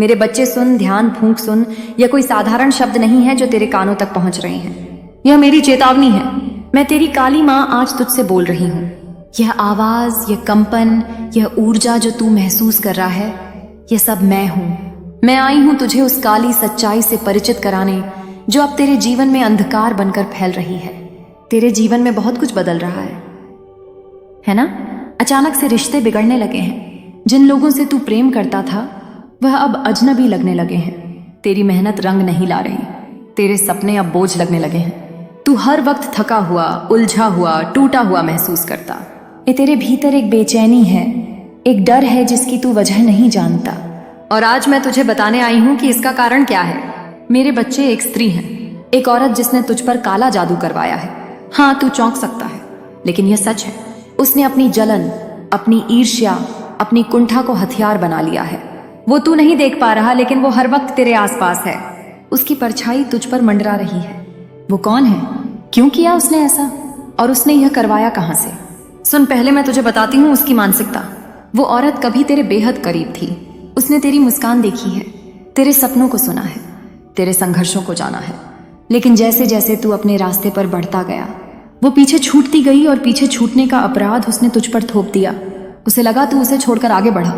मेरे बच्चे सुन, ध्यान फूंक सुन। यह कोई साधारण शब्द नहीं है जो तेरे कानों तक पहुंच रहे हैं। यह मेरी चेतावनी है। मैं तेरी काली माँ आज तुझसे बोल रही हूँ। यह आवाज, यह कंपन, यह ऊर्जा जो तू महसूस कर रहा है, यह सब मैं हूँ। मैं आई हूँ तुझे उस काली सच्चाई से परिचित कराने जो अब तेरे जीवन में अंधकार बनकर फैल रही है। तेरे जीवन में बहुत कुछ बदल रहा है ना? अचानक से रिश्ते बिगड़ने लगे हैं। जिन लोगों से तू प्रेम करता था वह अब अजनबी लगने लगे हैं। तेरी मेहनत रंग नहीं ला रही। तेरे सपने अब बोझ लगने लगे हैं। तू हर वक्त थका हुआ, उलझा हुआ, टूटा हुआ महसूस करता। ये तेरे भीतर एक बेचैनी है, एक डर है जिसकी तू वजह नहीं जानता। और आज मैं तुझे बताने आई हूं कि इसका कारण क्या है। मेरे बच्चे एक स्त्री हैं, एक औरत जिसने तुझ पर काला जादू करवाया है। हाँ, तू चौंक सकता है, लेकिन यह सच है। उसने अपनी जलन, अपनी ईर्ष्या, अपनी कुंठा को हथियार बना लिया है। वो तू नहीं देख पा रहा, लेकिन वो हर वक्त तेरे आसपास है। उसकी परछाई तुझ पर मंडरा रही है। वो कौन है? क्यों किया उसने ऐसा? और उसने यह करवाया कहां से? सुन, पहले मैं तुझे बताती हूँ उसकी मानसिकता। वो औरत कभी तेरे बेहद करीब थी। उसने तेरी मुस्कान देखी है, तेरे सपनों को सुना है, तेरे संघर्षों को जाना है। लेकिन जैसे जैसे तू अपने रास्ते पर बढ़ता गया, वो पीछे छूटती गई और पीछे छूटने का अपराध उसने तुझ पर थोप दिया। उसे लगा तू उसे छोड़कर आगे बढ़ा।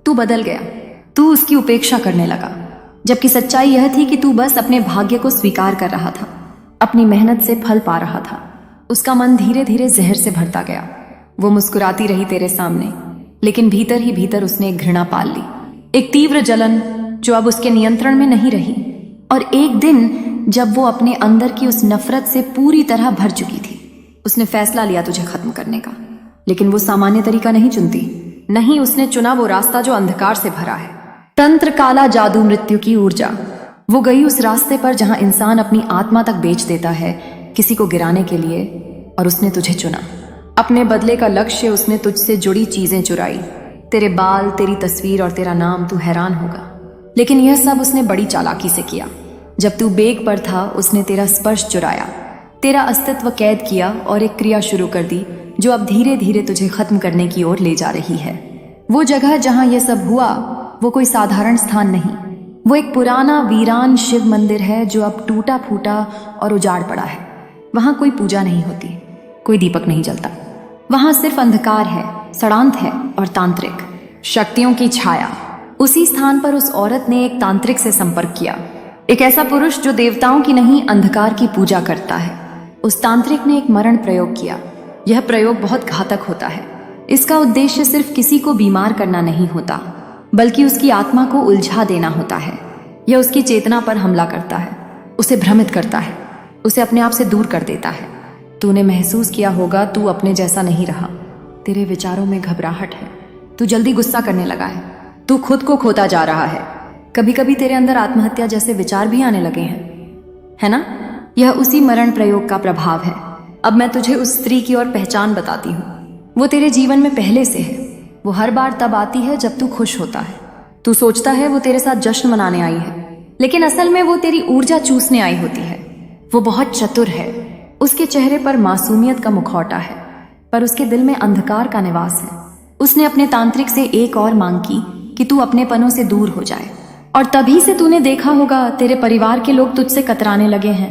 तू बदल गया। तू उसकी उपेक्षा करने लगा, जबकि सच्चाई यह थी कि तू बस अपने भाग्य को स्वीकार कर रहा था, अपनी मेहनत से फल पा रहा था। उसका मन धीरे धीरे जहर से भरता गया। वो मुस्कुराती रही तेरे सामने, लेकिन भीतर ही भीतर उसने एक घृणा पाल ली, एक तीव्र जलन जो अब उसके नियंत्रण में नहीं रही। और एक दिन जब वो अपने अंदर की उस नफरत से पूरी तरह भर चुकी थी, उसने फैसला लिया तुझे खत्म करने का। लेकिन वो सामान्य तरीका नहीं चुनती। नहीं, उसने चुना वो रास्ता जो अंधकार से भरा है। तंत्र, काला जादू, मृत्यु की ऊर्जा। वो गई उस रास्ते पर जहां इंसान अपनी आत्मा तक बेच देता है किसी को गिराने के लिए, और उसने तुझे चुना। अपने बदले का लक्ष्य उसने तुझसे जुड़ी चीजें चुराई, तेरे बाल, तेरी तस्वीर और तेरा नाम। तू हैरान होगा, लेकिन यह सब उसने बड़ी चालाकी से किया। जब तू बेग पर था, उसने तेरा स्पर्श चुराया, तेरा अस्तित्व कैद किया और एक क्रिया शुरू कर दी जो अब धीरे धीरे तुझे खत्म करने की ओर ले जा रही है। वो जगह जहां यह सब हुआ, वो कोई साधारण स्थान नहीं। वो एक पुराना वीरान शिव मंदिर है जो अब टूटा फूटा और उजाड़ पड़ा है। वहां कोई पूजा नहीं होती, कोई दीपक नहीं जलता। वहां सिर्फ अंधकार है, षड्यंत्र है और तांत्रिक शक्तियों की छाया। उसी स्थान पर उस औरत ने एक तांत्रिक से संपर्क किया, एक ऐसा पुरुष जो देवताओं की नहीं, अंधकार की पूजा करता है। उस तांत्रिक ने एक मरण प्रयोग किया। यह प्रयोग बहुत घातक होता है। इसका उद्देश्य सिर्फ किसी को बीमार करना नहीं होता, बल्कि उसकी आत्मा को उलझा देना होता है। यह उसकी चेतना पर हमला करता है, उसे भ्रमित करता है, उसे अपने आप से दूर कर देता है। तूने महसूस किया होगा तू अपने जैसा नहीं रहा। तेरे विचारों में घबराहट है, तू जल्दी गुस्सा करने लगा है, तू खुद को खोता जा रहा है। कभी कभी तेरे अंदर आत्महत्या जैसे विचार भी आने लगे हैं, है ना? यह उसी मरण प्रयोग का प्रभाव है। अब मैं तुझे उस स्त्री की ओर पहचान बताती हूँ। वो तेरे जीवन में पहले से है। वो हर बार तब आती है जब तू खुश होता है। तू सोचता है वो तेरे साथ जश्न मनाने आई है, लेकिन असल में वो तेरी ऊर्जा चूसने आई होती है। वो बहुत चतुर है। उसके चेहरे पर मासूमियत का मुखौटा है, पर उसके दिल में अंधकार का निवास है। उसने अपने तांत्रिक से एक और मांग की कि तू अपने पनों से दूर हो जाए। और तभी से तूने देखा होगा तेरे परिवार के लोग तुझसे कतराने लगे हैं,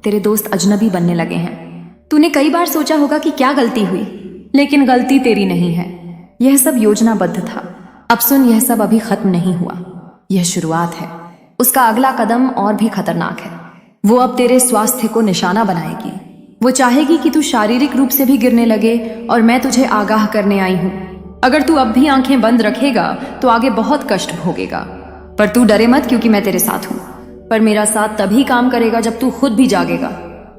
तेरे दोस्त अजनबी बनने लगे हैं। तूने कई बार सोचा होगा कि क्या गलती हुई, लेकिन गलती तेरी नहीं है। यह सब योजनाबद्ध था। अब सुन, यह सब अभी खत्म नहीं हुआ, यह शुरुआत है। उसका अगला कदम और भी खतरनाक है। वो अब तेरे स्वास्थ्य को निशाना बनाएगी। वो चाहेगी कि तू शारीरिक रूप से भी गिरने लगे, और मैं तुझे आगाह करने आई हूं। अगर तू अब भी आंखें बंद रखेगा तो आगे बहुत कष्ट भोगेगा। पर तू डरे मत, क्योंकि मैं तेरे साथ हूं। पर मेरा साथ तभी काम करेगा जब तू खुद भी जागेगा।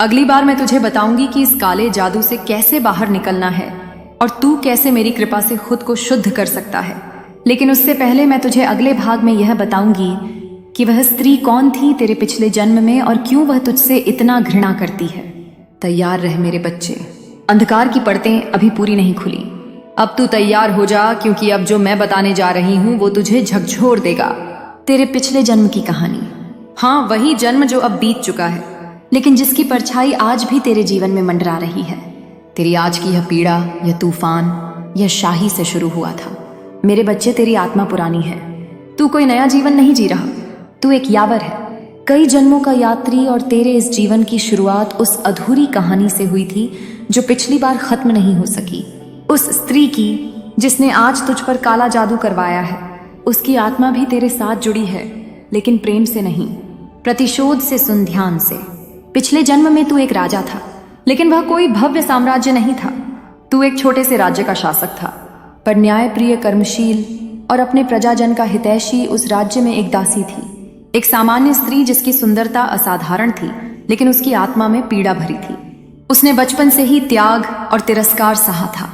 अगली बार मैं तुझे बताऊंगी कि इस काले जादू से कैसे बाहर निकलना है, और तू कैसे मेरी कृपा से खुद को शुद्ध कर सकता है। लेकिन उससे पहले मैं तुझे अगले भाग में यह बताऊंगी कि वह स्त्री कौन थी तेरे पिछले जन्म में, और क्यों वह तुझसे इतना घृणा करती है। तैयार रह मेरे बच्चे, अंधकार की परतें अभी पूरी नहीं खुली। अब तू तैयार हो जा, क्योंकि अब जो मैं बताने जा रही हूँ वो तुझे झकझोर देगा। तेरे पिछले जन्म की कहानी। हाँ, वही जन्म जो अब बीत चुका है, लेकिन जिसकी परछाई आज भी तेरे जीवन में मंडरा रही है। तेरी आज की यह पीड़ा, यह तूफान, यह शाही से शुरू हुआ था। मेरे बच्चे, तेरी आत्मा पुरानी है, तू कोई नया जीवन नहीं जी रहा, तू एक यावर है, कई जन्मों का यात्री। और तेरे इस जीवन की शुरुआत उस अधूरी कहानी से हुई थी जो पिछली बार खत्म नहीं हो सकी। उस स्त्री की जिसने आज तुझ पर काला जादू करवाया है, उसकी आत्मा भी तेरे साथ जुड़ी है, लेकिन प्रेम से नहीं, प्रतिशोध से। सुन ध्यान से, पिछले जन्म में तू एक राजा था, लेकिन वह कोई भव्य साम्राज्य नहीं था। तू एक छोटे से राज्य का शासक था, पर न्यायप्रिय, कर्मशील और अपने प्रजाजन का हितैषी उस राज्य में एक दासी थी, एक सामान्य स्त्री जिसकी सुंदरता असाधारण थी, लेकिन उसकी आत्मा में पीड़ा भरी थी। उसने बचपन से ही त्याग और तिरस्कार सहा था,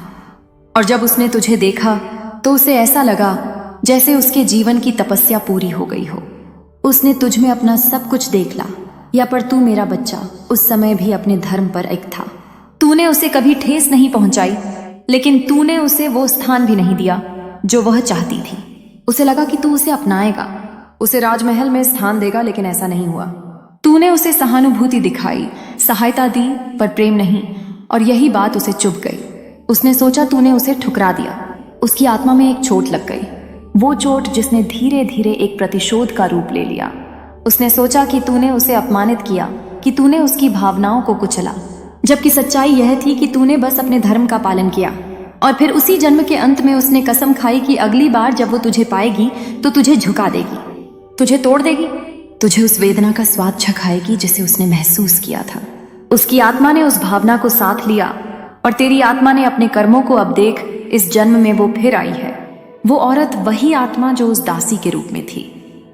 और जब उसने तुझे देखा तो उसे ऐसा लगा जैसे उसके जीवन की तपस्या पूरी हो गई हो। उसने तुझ में अपना सब कुछ देख ला, या पर तू मेरा बच्चा उस समय भी अपने धर्म पर एक था। तूने उसे कभी ठेस नहीं पहुंचाई, लेकिन तूने उसे वो स्थान भी नहीं दिया जो वह चाहती थी। उसे लगा कि तू उसे अपनाएगा, उसे राजमहल में स्थान देगा, लेकिन ऐसा नहीं हुआ। तूने उसे सहानुभूति दिखाई, सहायता दी, पर प्रेम नहीं, और यही बात उसे चुभ गई। उसने सोचा तूने उसे ठुकरा दिया। उसकी आत्मा में एक चोट लग गई, वो चोट जिसने धीरे धीरे एक प्रतिशोध का रूप ले लिया। उसने सोचा कि तूने उसे अपमानित किया, कि तूने उसकी भावनाओं को कुचला, जबकि सच्चाई यह थी कि तूने बस अपने धर्म का पालन किया। और फिर उसी जन्म के अंत में उसने कसम खाई कि अगली बार जब वो तुझे पाएगी तो तुझे झुका देगी, तुझे तोड़ देगी, तुझे उस वेदना का स्वाद चखाएगी जिसे उसने महसूस किया था। उसकी आत्मा ने उस भावना को साथ लिया, और तेरी आत्मा ने अपने कर्मों को अब देख, इस जन्म में वो फिर आई है। वो औरत, वही आत्मा जो उस दासी के रूप में थी,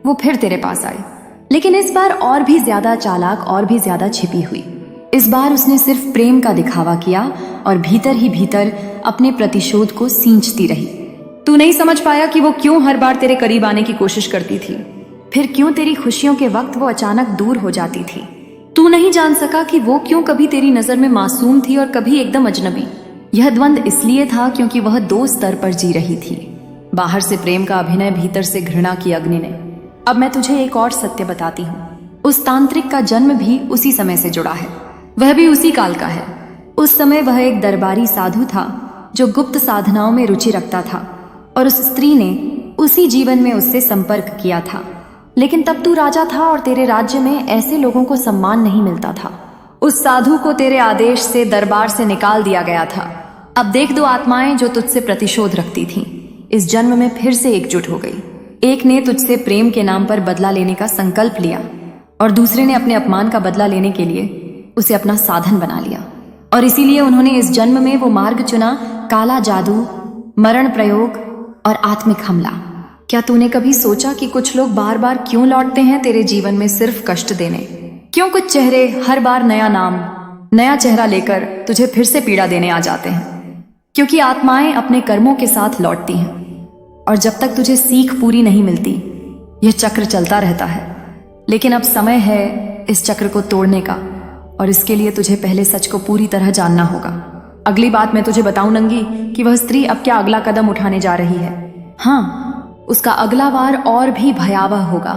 वो फिर तेरे पास आई, लेकिन इस बार और भी ज्यादा चालाक, और भी ज्यादा छिपी हुई। इस बार उसने सिर्फ प्रेम का दिखावा किया और भीतर ही भीतर अपने प्रतिशोध को सींचती रही। तू नहीं समझ पाया कि वो क्यों हर बार तेरे करीब आने की कोशिश करती थी, फिर क्यों तेरी खुशियों के वक्त वो अचानक दूर हो जाती थी। तू नहीं जान सका कि वो क्यों कभी तेरी नजर में मासूम थी और कभी एकदम अजनबी। यह द्वंद इसलिए था क्योंकि वह दो स्तर पर जी रही थी, बाहर से प्रेम का अभिनय, भीतर से घृणा की अग्नि ने। अब मैं तुझे एक और सत्य बताती हूँ। उस तांत्रिक का जन्म भी उसी समय से जुड़ा है, वह भी उसी काल का है। उस समय वह एक दरबारी साधु था जो गुप्त साधनाओं में रुचि रखता था, और उस स्त्री ने उसी जीवन में उससे संपर्क किया था। लेकिन तब तू राजा था और तेरे राज्य में ऐसे लोगों को सम्मान नहीं मिलता था। उस साधु को तेरे आदेश से दरबार से निकाल दिया गया था। अब देख, दो आत्माएं जो तुझसे प्रतिशोध रखती थीं, इस जन्म में फिर से एकजुट हो गई। एक ने तुझसे प्रेम के नाम पर बदला लेने का संकल्प लिया, और दूसरे ने अपने अपमान का बदला लेने के लिए उसे अपना साधन बना लिया। और इसीलिए उन्होंने इस जन्म में वो मार्ग चुना, काला जादू, मरण प्रयोग और आत्मिक हमला। क्या तूने कभी सोचा कि कुछ लोग बार बार क्यों लौटते हैं तेरे जीवन में सिर्फ कष्ट देने? क्यों कुछ चेहरे हर बार नया नाम, नया चेहरा लेकर तुझे फिर से पीड़ा देने आ जाते हैं? क्योंकि आत्माएं अपने कर्मों के साथ लौटती हैं, और जब तक तुझे सीख पूरी नहीं मिलती, यह चक्र चलता रहता है। लेकिन अब समय है इस चक्र को तोड़ने का, और इसके लिए तुझे पहले सच को पूरी तरह जानना होगा। अगली बात मैं तुझे बताऊं नंगी, कि वह स्त्री अब क्या अगला कदम उठाने जा रही है। हाँ, उसका अगला वार और भी भयावह होगा,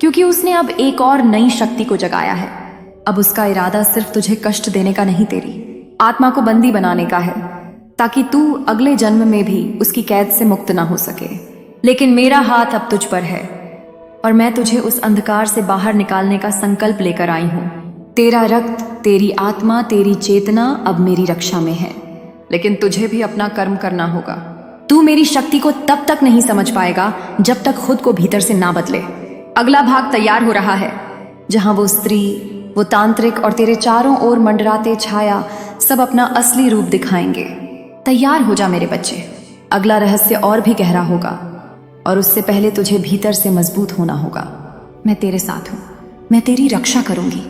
क्योंकि उसने अब एक और नई शक्ति को जगाया है। अब उसका इरादा सिर्फ तुझे कष्ट देने का नहीं, तेरी आत्मा को बंदी बनाने का है, ताकि तू अगले जन्म में भी उसकी कैद से मुक्त ना हो सके। लेकिन मेरा हाथ अब तुझ पर है, और मैं तुझे उस अंधकार से बाहर निकालने का संकल्प लेकर आई हूं। तेरा रक्त, तेरी आत्मा, तेरी चेतना अब मेरी रक्षा में है, लेकिन तुझे भी अपना कर्म करना होगा। तू मेरी शक्ति को तब तक नहीं समझ पाएगा जब तक खुद को भीतर से ना बदले। अगला भाग तैयार हो रहा है, जहां वो स्त्री, वो तांत्रिक और तेरे चारों ओर मंडराते छाया सब अपना असली रूप दिखाएंगे। तैयार हो जा मेरे बच्चे, अगला रहस्य और भी गहरा होगा, और उससे पहले तुझे भीतर से मजबूत होना होगा। मैं तेरे साथ हूं, मैं तेरी रक्षा करूंगी।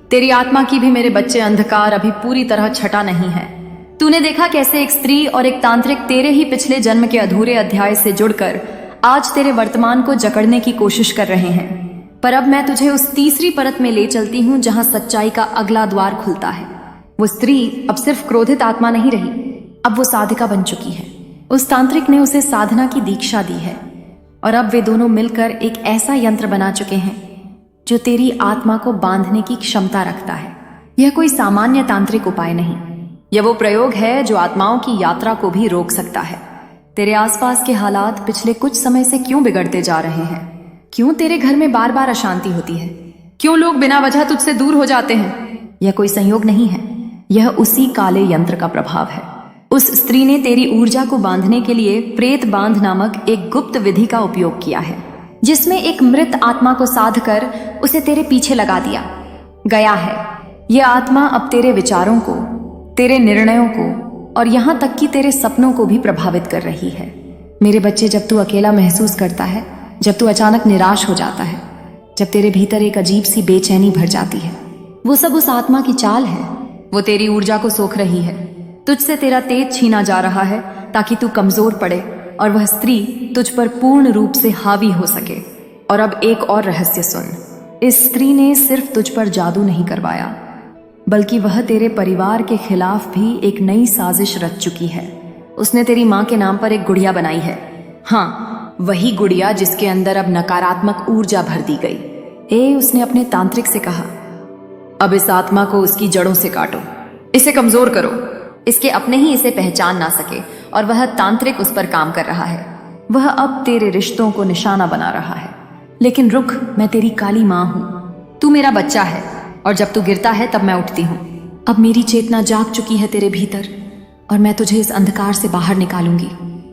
तेरी आत्मा की भी मेरे बच्चे अंधकार अभी पूरी तरह छटा नहीं है। तूने देखा कैसे एक स्त्री और एक तांत्रिक तेरे ही पिछले जन्म के अधूरे अध्याय से जुड़कर आज तेरे वर्तमान को जकड़ने की कोशिश कर रहे हैं। पर अब मैं तुझे उस तीसरी परत में ले चलती हूं जहां सच्चाई का अगला द्वार खुलता है। वो स्त्री अब सिर्फ क्रोधित आत्मा नहीं रही, अब वो साधिका बन चुकी है। उस तांत्रिक ने उसे साधना की दीक्षा दी है, और अब वे दोनों मिलकर एक ऐसा यंत्र बना चुके हैं जो तेरी आत्मा को बांधने की क्षमता रखता है। यह कोई सामान्य तांत्रिक उपाय नहीं, यह वो प्रयोग है जो आत्माओं की यात्रा को भी रोक सकता है। तेरे आसपास के हालात पिछले कुछ समय से क्यों बिगड़ते जा रहे हैं? क्यों तेरे घर में बार बार अशांति होती है? क्यों लोग बिना वजह तुझसे दूर हो जाते हैं? यह कोई संयोग नहीं है, यह उसी काले यंत्र का प्रभाव है। उस स्त्री ने तेरी ऊर्जा को बांधने के लिए प्रेत बांध नामक एक गुप्त विधि का उपयोग किया है, जिसमें एक मृत आत्मा को साध कर उसे तेरे पीछे लगा दिया गया है। यह आत्मा अब तेरे विचारों को, तेरे निर्णयों को और यहां तक कि तेरे सपनों को भी प्रभावित कर रही है। मेरे बच्चे, जब तू अकेला महसूस करता है, जब तू अचानक निराश हो जाता है, जब तेरे भीतर एक अजीब सी बेचैनी भर जाती है, वो सब उस आत्मा की चाल है। वो तेरी ऊर्जा को सोख रही है, तुझसे तेरा तेज छीना जा रहा है ताकि तू कमजोर पड़े और वह स्त्री तुझ पर पूर्ण रूप से हावी हो सके। और अब एक और रहस्य सुन, इस स्त्री ने सिर्फ तुझ पर जादू नहीं करवाया, बल्कि वह तेरे परिवार के खिलाफ भी एक नई साजिश रच चुकी है। उसने तेरी माँ के नाम पर एक गुड़िया बनाई है। हाँ, वही गुड़िया जिसके अंदर अब नकारात्मक ऊर्जा भर दी गई। उसने अपने तांत्रिक से कहा, अब इस आत्मा को उसकी जड़ों से काटो, इसे कमजोर करो। इसके अपने ही इसे पहचान ना सके और वह तांत्रिक उस पर काम कर रहा है। वह अब तेरे रिश्तों को निशाना बना रहा है। लेकिन रुक, मैं तेरी काली माँ हूं, तू मेरा बच्चा है और जब तू गिरता है तब मैं उठती हूँ। अब मेरी चेतना जाग चुकी है तेरे भीतर और मैं तुझे इस अंधकार से बाहर निकालूंगी।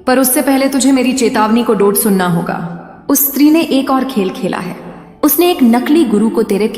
पर उससे पहले तुझे मेरी चेतावनी को डोट सुनना होगा। उस स्त्री ने एक और खेल खेला है। उसने एक नकली गुरु को तेरे